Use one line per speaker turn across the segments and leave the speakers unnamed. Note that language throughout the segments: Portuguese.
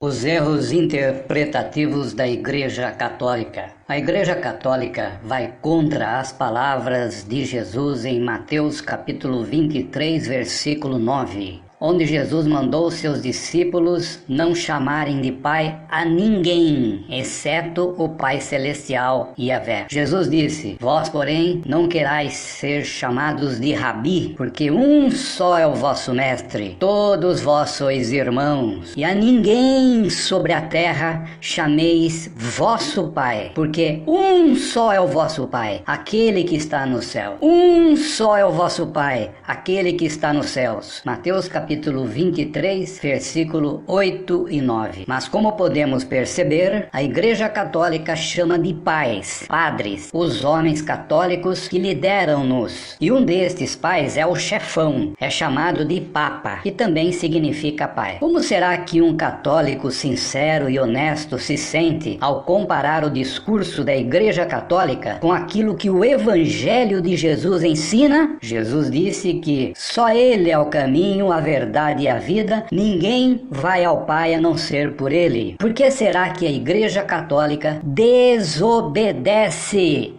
Os erros interpretativos da Igreja Católica. A Igreja Católica vai contra as palavras de Jesus em Mateus capítulo 23, versículo 9, onde Jesus mandou seus discípulos não chamarem de Pai a ninguém, exceto o Pai Celestial, Yahvé. Jesus disse: vós, porém, não querais ser chamados de Rabi, porque um só é o vosso Mestre, todos vós sois irmãos, e a ninguém sobre a terra chameis vosso Pai, porque um só é o vosso Pai, aquele que está no céu. Um só é o vosso Pai, aquele que está nos céus. Mateus capítulo 23, versículo 8 e 9. Mas como podemos perceber, a Igreja Católica chama de pais, padres, os homens católicos que lideram-nos. E um destes pais é o chefão, é chamado de Papa, que também significa pai. Como será que um católico sincero e honesto se sente ao comparar o discurso da Igreja Católica com aquilo que o Evangelho de Jesus ensina? Jesus disse que só Ele é o caminho, a verdade e a vida, ninguém vai ao Pai a não ser por Ele. Por que será que a Igreja Católica desobedece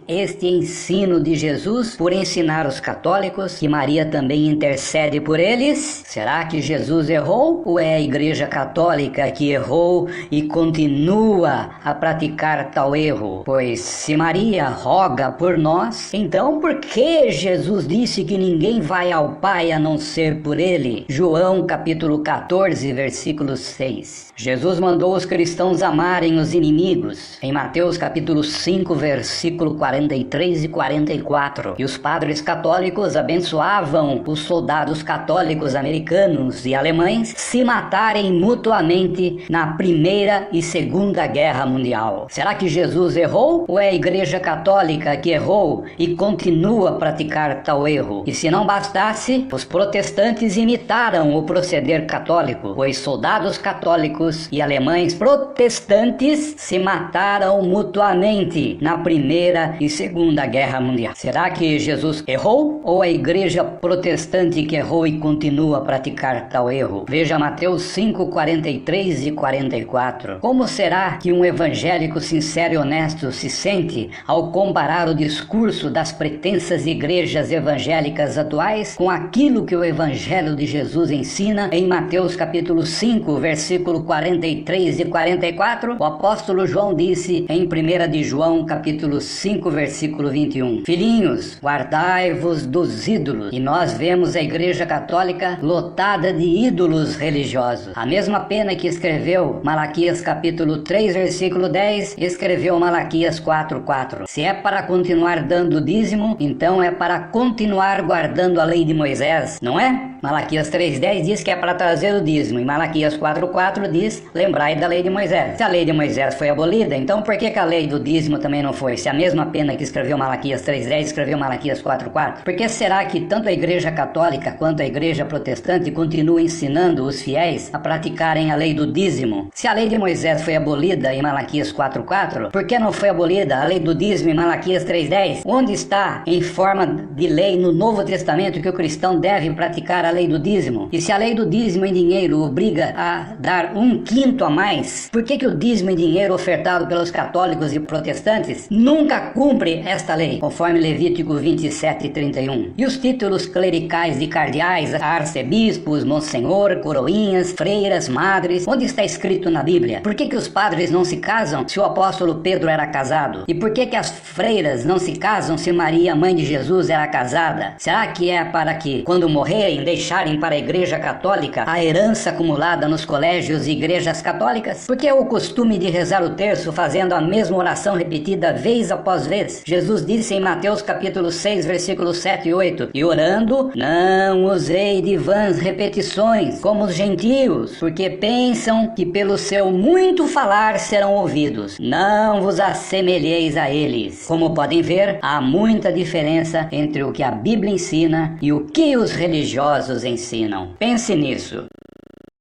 este ensino de Jesus por ensinar os católicos que Maria também intercede por eles? Será que Jesus errou ou é a Igreja Católica que errou e continua a praticar tal erro? Pois se Maria roga por nós, então por que Jesus disse que ninguém vai ao Pai a não ser por Ele? João capítulo 14, versículo 6. Jesus mandou os cristãos amarem os inimigos, em Mateus capítulo 5, versículo 43 e 44. E os padres católicos abençoavam os soldados católicos americanos e alemães se matarem mutuamente na Primeira e Segunda Guerra Mundial. Será que Jesus errou ou é a Igreja Católica que errou e continua a praticar tal erro? E se não bastasse, os protestantes imitaram o proceder católico, pois soldados católicos e alemães protestantes se mataram mutuamente na Primeira e Segunda Guerra Mundial. Será que Jesus errou ou a Igreja protestante que errou e continua a praticar tal erro? Veja Mateus 5, 43 e 44. Como será que um evangélico sincero e honesto se sente ao comparar o discurso das pretensas igrejas evangélicas atuais com aquilo que o Evangelho de Jesus ensina em Mateus capítulo 5, versículo 43 e 44? O apóstolo João disse em 1 de João capítulo 5, versículo 21: filhinhos, guardai-vos dos ídolos. E nós vemos a Igreja Católica lotada de ídolos religiosos. A mesma pena que escreveu Malaquias capítulo 3, versículo 10, escreveu Malaquias 4, 4. Se é para continuar dando dízimo, então é para continuar guardando a lei de Moisés, não é? Malaquias 3,10 diz que é para trazer o dízimo, e Malaquias 4,4 diz: lembrai da lei de Moisés. Se a lei de Moisés foi abolida, então por que a lei do dízimo também não foi? Se a mesma pena que escreveu Malaquias 3,10 escreveu Malaquias 4,4? Por que será que tanto a Igreja Católica quanto a Igreja Protestante continuam ensinando os fiéis a praticarem a lei do dízimo? Se a lei de Moisés foi abolida em Malaquias 4,4, por que não foi abolida a lei do dízimo em Malaquias 3,10? Onde está em forma de lei no Novo Testamento que o cristão deve praticar a lei do dízimo? E se a lei do dízimo em dinheiro obriga a dar 1/5 a mais, por que o dízimo em dinheiro ofertado pelos católicos e protestantes nunca cumpre esta lei, conforme Levítico 27 e 31? E os títulos clericais de cardeais, arcebispos, monsenhor, coroinhas, freiras, madres, onde está escrito na Bíblia? Por que os padres não se casam se o apóstolo Pedro era casado? E por que as freiras não se casam se Maria, mãe de Jesus, era casada? Será que é para que, quando morrerem, deixarem para a Igreja Católica a herança acumulada nos colégios e igrejas católicas? Porque é o costume de rezar o terço fazendo a mesma oração repetida vez após vez. Jesus disse em Mateus capítulo 6, versículos 7 e 8: e orando, não usei de vãs repetições, como os gentios, porque pensam que pelo seu muito falar serão ouvidos. Não vos assemelheis a eles. Como podem ver, há muita diferença entre o que a Bíblia ensina e o que os religiosos ensinam. Pense nisso.